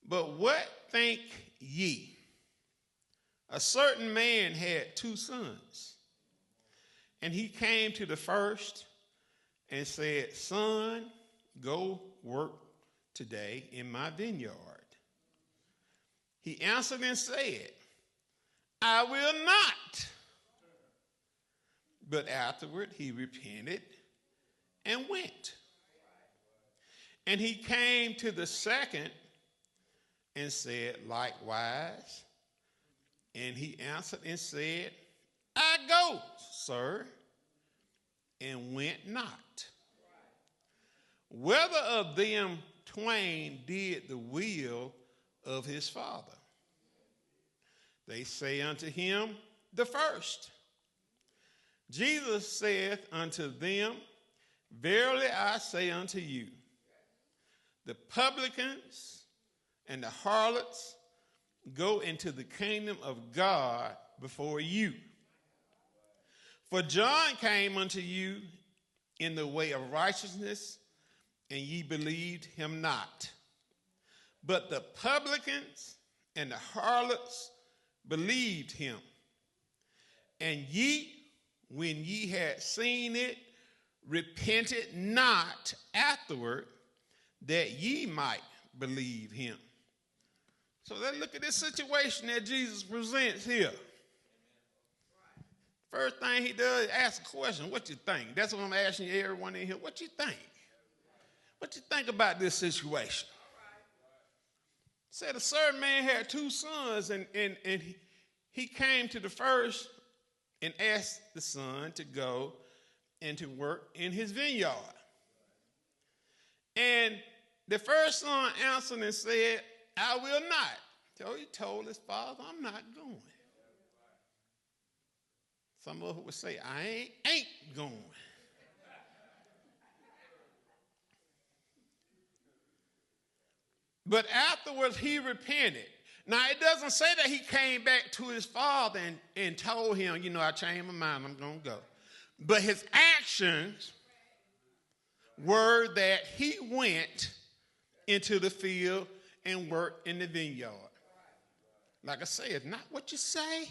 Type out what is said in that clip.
But what think ye? A certain man had 2 sons. And he came to the first and said, Son, go work today in my vineyard. He answered and said, I will not. But afterward he repented and went. And he came to the second and said likewise. And he answered and said, I go, sir, and went not. Whether of them twain did the will of his father? They say unto him, the first. Jesus saith unto them, verily I say unto you, the publicans and the harlots go into the kingdom of God before you. For John came unto you in the way of righteousness, and ye believed him not. But the publicans and the harlots believed him. And ye, when ye had seen it, repented not afterward, that ye might believe him. So let's look at this situation that Jesus presents here. First thing he does is ask a question. What you think? That's what I'm asking everyone in here. What you think? What you think about this situation? Said a certain man had 2 sons, and he came to the first and asked the son to go and to work in his vineyard. And the first son answered and said, I will not. So he told his father, I'm not going. Some of us would say, I ain't going. But afterwards he repented. Now it doesn't say that he came back to his father and told him, I changed my mind, I'm going to go. But his actions were that he went into the field and worked in the vineyard. Like I said, not what you say,